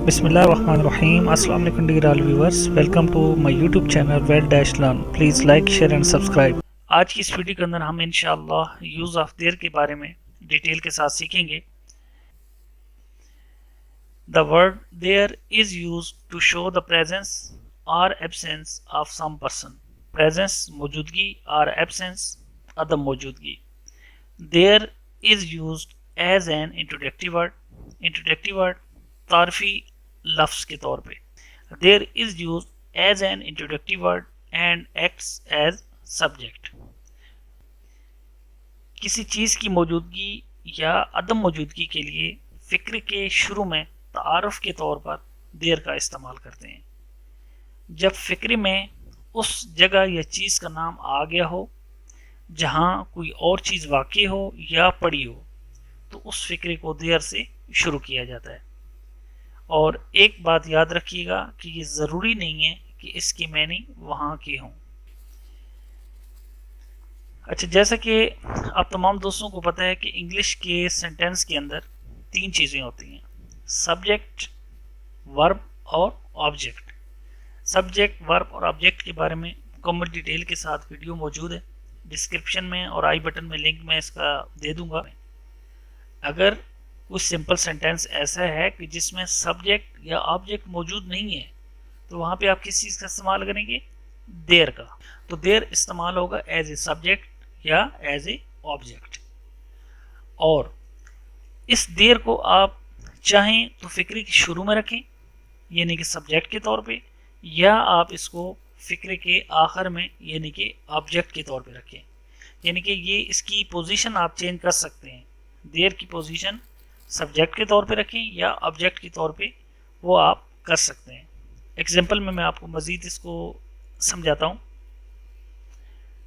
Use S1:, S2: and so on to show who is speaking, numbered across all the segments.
S1: Bismillahirrahmanirrahim. Assalamu alaikum dear all viewers. Welcome to my YouTube channel Well-Learn. Please like, share and subscribe. आज की इस video के अंदर हम इंशाअल्लाह यूज ऑफ देयर के बारे में डिटेल के साथ सीखेंगे. The word there is used to show the presence or absence of some person. Presence मौजूदगी और absence अदम मौजूदगी. There is used as an introductory word. Introductory word तारफी लफ्ज़ के तौर पे. There is used as an introductory word and acts as subject. किसी चीज़ की मौजूदगी या अदम मौजूदगी के लिए फ़िक्र के शुरू में तारुफ के तौर पर देर का इस्तेमाल करते हैं. जब फ़िक्र में उस जगह या चीज़ का नाम आ गया हो जहाँ कोई और चीज़ वाक़ई हो या पड़ी हो तो उस फ़िक्र को देर से शुरू किया जाता है. और एक बात याद रखिएगा कि ये ज़रूरी नहीं है कि इसकी मीनिंग वहाँ की हो. अच्छा, जैसा कि आप तमाम दोस्तों को पता है कि इंग्लिश के सेंटेंस के अंदर तीन चीज़ें होती हैं: सब्जेक्ट, वर्ब और ऑब्जेक्ट. सब्जेक्ट, वर्ब और ऑब्जेक्ट के बारे में मुकम्मल डिटेल के साथ वीडियो मौजूद है. डिस्क्रिप्शन में और आई बटन में लिंक मैं इसका दे दूंगा. अगर कुछ सिंपल सेंटेंस ऐसा है कि जिसमें सब्जेक्ट या ऑब्जेक्ट मौजूद नहीं है तो वहाँ पे आप किस चीज़ का इस्तेमाल करेंगे? देयर का. तो देयर इस्तेमाल होगा एज ए सब्जेक्ट या एज ए ऑब्जेक्ट. और इस देयर को आप चाहें तो फिक्रे के शुरू में रखें यानी कि सब्जेक्ट के तौर पे, या आप इसको फिक्रे के आखिर में यानी कि ऑब्जेक्ट के तौर पे रखें. यानी कि ये इसकी पोजीशन आप चेंज कर सकते हैं. देयर की पोजीशन सब्जेक्ट के तौर पे रखें या ऑब्जेक्ट के तौर पे वो आप कर सकते हैं. एग्जांपल में मैं आपको मज़ीद इसको समझाता हूँ.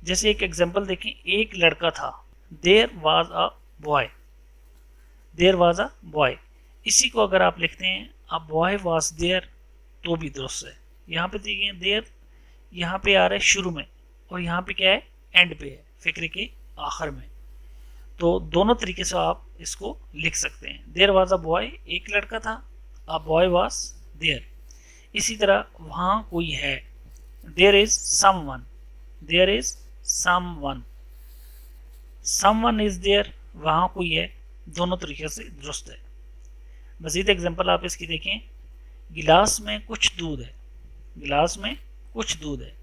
S1: जैसे एक एग्जांपल देखें. एक लड़का था. There was a boy. There was a boy. इसी को अगर आप लिखते हैं अ बॉय वाज देयर तो भी दुरुस्त है. यहाँ पे देखिए देयर यहाँ पे आ रहा है शुरू में और यहाँ पे क्या है? एंड पे है, फिक्रे के आखिर में. तो दोनों तरीके से आप इसको लिख सकते हैं. देयर वाज अ बॉय, एक लड़का था. A boy was there. इसी तरह वहाँ कोई है. There is someone. There is someone. Someone is there, वहाँ कोई है. दोनों तरीके से दुरुस्त है. मजीद एग्जांपल आप इसकी देखें. गिलास में कुछ दूध है. गिलास में कुछ दूध है.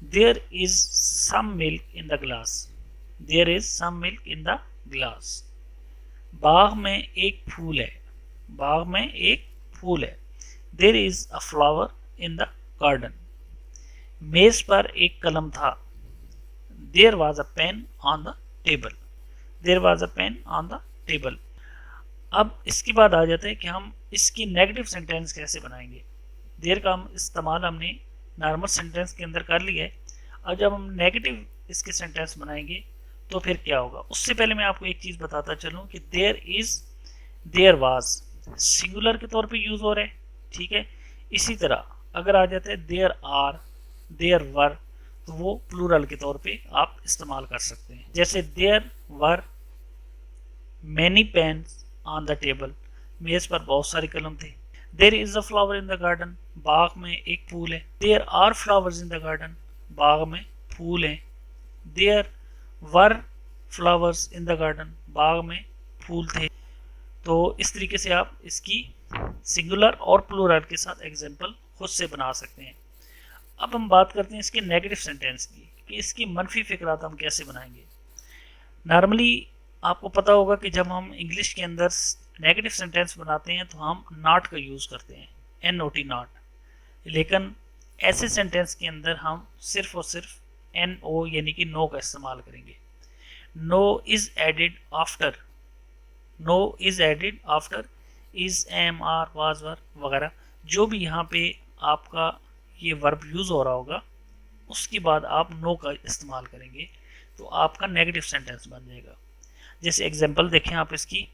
S1: There is some milk in the glass. There is some milk in the glass. बाग में एक फूल है. बाग में एक फूल है. There is a flower in the garden. मेज पर एक कलम था. There was a pen on the table. There was a pen on the table. अब इसके बाद आ जाता है कि हम इसकी नेगेटिव सेंटेंस कैसे बनाएंगे. देयर का हम इस्तेमाल हमने नॉर्मल सेंटेंस के अंदर कर लिया है. अब जब हम नेगेटिव इसके सेंटेंस बनाएंगे तो फिर क्या होगा. उससे पहले मैं आपको एक चीज़ बताता चलूँ कि there is, there was singular के तौर पे यूज़ हो रहा है. ठीक है. इसी तरह अगर आ जाता है देयर आर, देयर वर, तो वो प्लूरल के तौर पे आप इस्तेमाल कर सकते हैं. जैसे there were many pens on the table. मेज पर बहुत सारे कलम थे. There is a flower in the garden. बाग में एक फूल है. There are flowers in the garden. बाग में फूल हैं. There were flowers in the garden. बाग में फूल थे. तो इस तरीके से आप इसकी सिंगुलर और प्लूरल के साथ एग्जाम्पल खुद से बना सकते हैं. अब हम बात करते हैं इसके नेगेटिव सेंटेंस की कि इसकी मनफी फिक्रात हम कैसे बनाएंगे. नॉर्मली आपको पता होगा कि जब हम इंग्लिश के अंदर नेगेटिव सेंटेंस बनाते हैं तो हम नॉट का यूज़ करते हैं, NOT नॉट. लेकिन ऐसे सेंटेंस के अंदर हम सिर्फ और सिर्फ NO यानी कि नो का इस्तेमाल करेंगे. No is added after. No is added after is, am, are, was, were वगैरह जो भी यहाँ पे आपका ये वर्ब यूज़ हो रहा होगा उसके बाद आप नो का इस्तेमाल करेंगे तो आपका नेगेटिव सेंटेंस बन जाएगा. जैसे एग्जांपल देखें आप इसकी.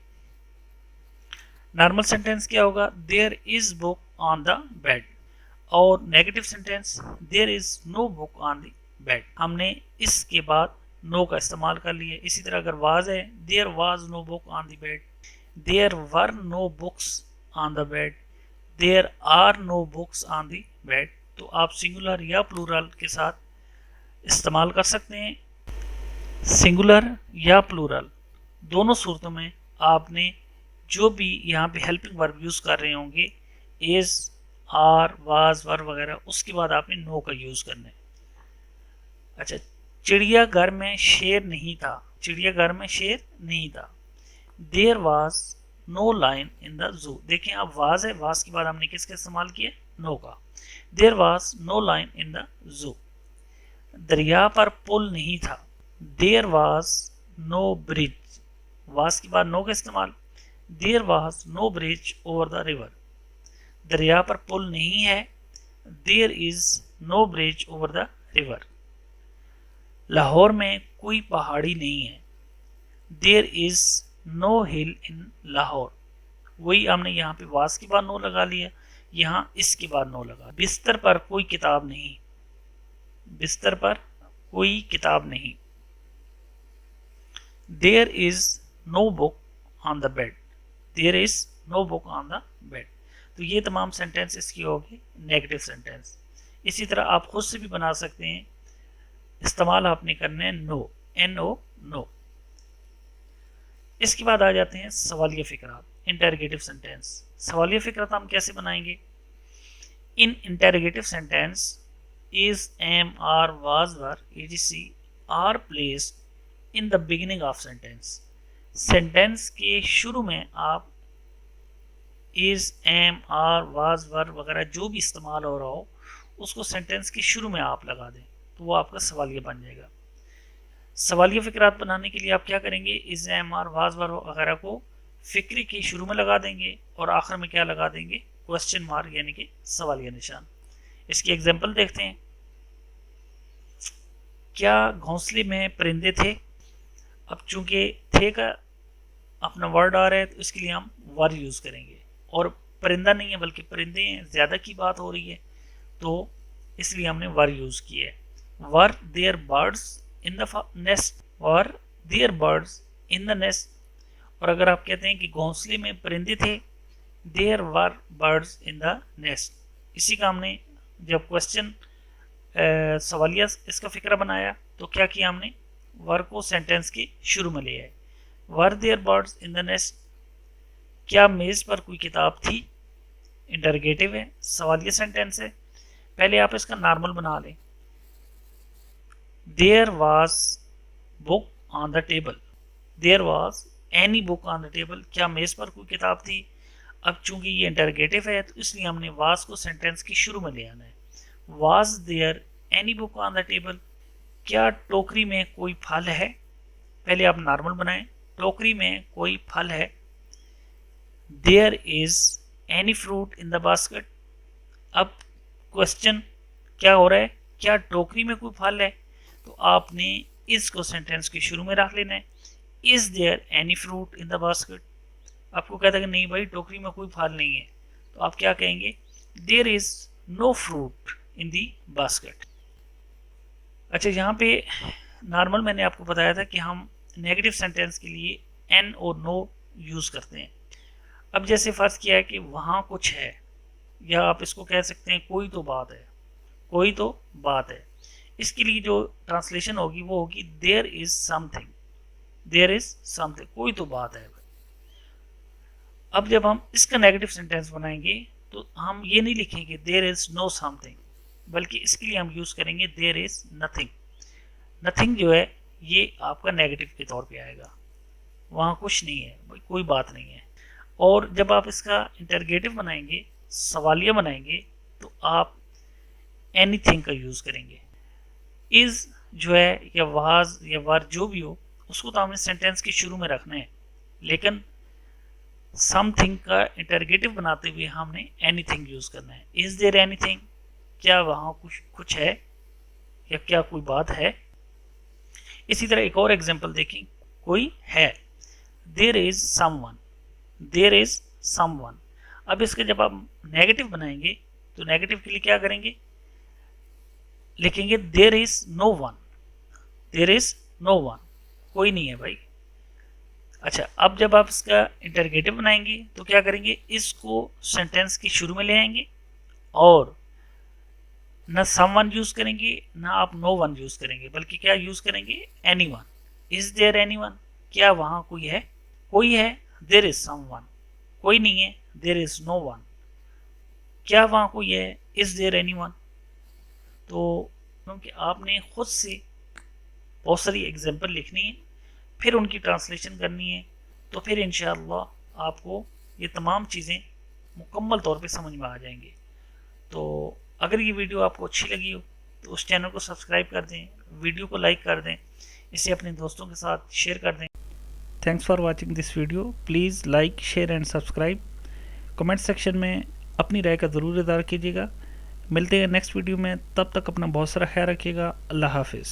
S1: नॉर्मल सेंटेंस क्या होगा? There is book on the bed. और negative sentence there is no book on the bed. हमने इसके बाद नो का इस्तेमाल कर लिया. इसी तरह अगर वाज है, there was no book on the bed. There were no books on the bed. There are no books on the bed, तो आप सिंगुलर या प्लूरल के साथ इस्तेमाल कर सकते हैं। सिंगुलर या प्लूरल दोनों सूरतों में आपने जो भी यहाँ पे हेल्पिंग वर्ब यूज कर रहे होंगे, इज, आर, वाज, वर वगैरह, उसके बाद आपने नो का यूज करना है। अच्छा, चिड़ियाघर में शेर नहीं था, चिड़ियाघर में शेर नहीं था। There was no lion in the zoo, देखें अब वाज है, वाज के बाद हमने किसका इस्तेमाल किया, नो का। There was no lion in the zoo. दरिया पर पुल नहीं था, there was no bridge, was के बाद नो का इस्तेमाल। There was no bridge over the river, दरिया पर पुल नहीं है, there is no bridge over the river. Lahore में कोई पहाड़ी नहीं है, there is no hill in Lahore, वही हमने यहाँ पे वास के बाद नो लगा लिया, यहाँ इसके बाद नो लगा। बिस्तर पर कोई किताब नहीं, बिस्तर पर कोई किताब नहीं। There is no book on the bed, there is no book on the bed. तो ये तमाम सेंटेंस इसकी होगी नेगेटिव सेंटेंस। इसी तरह आप खुद से भी बना सकते हैं, इस्तेमाल आपने करने हैं नो, एन ओ, नो। इसके बाद आ जाते हैं सवालिया फिकरात, इंटरोगेटिव सेंटेंस। सवालिया फिकरात हम कैसे बनाएंगे? In interrogative sentence is, am, are, was, were, etc are placed in the beginning of sentence. Sentence के शुरू में आप is, am, are, was, were वगैरह जो भी इस्तेमाल हो रहा हो उसको सेंटेंस के शुरू में आप लगा दें, तो वो आपका सवालिया बन जाएगा। सवालिया फिक्रात बनाने के लिए आप क्या करेंगे, is, am, are, was, were वगैरह को फिक्रे के शुरू में लगा देंगे और आखिर में क्या लगा देंगे, क्वेश्चन मार्क यानी कि सवालिया निशान। इसकी एग्जांपल देखते हैं। क्या घोंसले में परिंदे थे? अब चूंकि थे का अपना वर्ड आ रहा है तो इसके लिए हम वर यूज करेंगे, और परिंदा नहीं है बल्कि परिंदे हैं, ज्यादा की बात हो रही है तो इसलिए हमने वर यूज किया है। Were there birds in the nest, were there birds in the nest. और अगर आप कहते हैं कि घोंसले में परिंदे थे, there were birds in the nest. इसी का हमने जब क्वेश्चन सवालिया इसका फिक्रा बनाया तो क्या किया हमने, वर को सेंटेंस के शुरू में ले आए। Were there birds in the nest. क्या मेज पर कोई किताब थी? इंटरोगेटिव है, सवालिया सेंटेंस है। पहले आप इसका नॉर्मल बना लें। There was book on the table, there was any book on the table. क्या मेज पर कोई किताब थी? अब चूंकि ये इंटरोगेटिव है तो इसलिए हमने वाज को सेंटेंस के शुरू में ले आना है। Was there any book on the table. क्या टोकरी में कोई फल है? पहले आप नॉर्मल बनाएं, टोकरी में कोई फल है। There is any fruit in the basket. अब क्वेश्चन क्या हो रहा है, क्या टोकरी में कोई फल है? तो आपने इस को सेंटेंस के शुरू में रख लेना है। Is there any fruit in the basket. आपको कहता है कि नहीं भाई टोकरी में कोई फल नहीं है, तो आप क्या कहेंगे, there is no fruit in the basket. अच्छा, यहाँ पे नॉर्मल मैंने आपको बताया था कि हम नेगेटिव सेंटेंस के लिए एन और नो यूज करते हैं। अब जैसे फर्ज किया है कि वहाँ कुछ है, या आप इसको कह सकते हैं कोई तो बात है, कोई तो बात है। इसके लिए जो ट्रांसलेशन होगी वो होगी there is something, there is something, कोई तो बात है। अब जब हम इसका नेगेटिव सेंटेंस बनाएंगे तो हम ये नहीं लिखेंगे देयर इज नो समथिंग, बल्कि इसके लिए हम यूज करेंगे देयर इज नथिंग। नथिंग जो है ये आपका नेगेटिव के तौर पे आएगा, वहाँ कुछ नहीं है, कोई बात नहीं है। और जब आप इसका इंटरोगेटिव बनाएंगे, सवालिया बनाएंगे, तो आप एनीथिंग का यूज करेंगे। इज जो है या वाज या वर जो भी हो उसको तो हमें सेंटेंस के शुरू में रखना है, लेकिन समथिंग का इंटरोगेटिव बनाते हुए हमने एनीथिंग यूज करना है। इज देयर एनीथिंग, क्या वहाँ कुछ है या क्या कोई बात है। इसी तरह एक और एग्जांपल देखें, कोई है, there is someone, there is someone. अब इसके जब आप नेगेटिव बनाएंगे तो नेगेटिव के लिए क्या करेंगे, लिखेंगे there is no one, there is no one, कोई नहीं है भाई। अच्छा, अब जब आप इसका इंटरगेटिव बनाएंगे तो क्या करेंगे, इसको सेंटेंस के शुरू में ले आएंगे और ना समवन यूज करेंगे ना आप नो वन यूज करेंगे, बल्कि क्या यूज करेंगे, एनीवन। इज देयर एनीवन, क्या वहां कोई है, कोई है, देयर इज समवन, कोई नहीं है, देयर इज नो वन, क्या वहां कोई है, इज देयर एनीवन। तो क्योंकि आपने खुद से बहुत सारी एग्जाम्पल लिखनी है, फिर उनकी ट्रांसलेशन करनी है, तो फिर इंशाअल्लाह आपको ये तमाम चीज़ें मुकम्मल तौर पे समझ में आ जाएंगी। तो अगर ये वीडियो आपको अच्छी लगी हो तो उस चैनल को सब्सक्राइब कर दें, वीडियो को लाइक कर दें, इसे अपने दोस्तों के साथ शेयर कर दें। Thanks for watching this video. Please like, share and subscribe. Comment section में अपनी राय का ज़रूर इज़हार कीजिएगा। मिलते हैं नेक्स्ट वीडियो में, तब तक अपना बहुत सारा ख्याल रखिएगा। अल्लाह हाफिज़।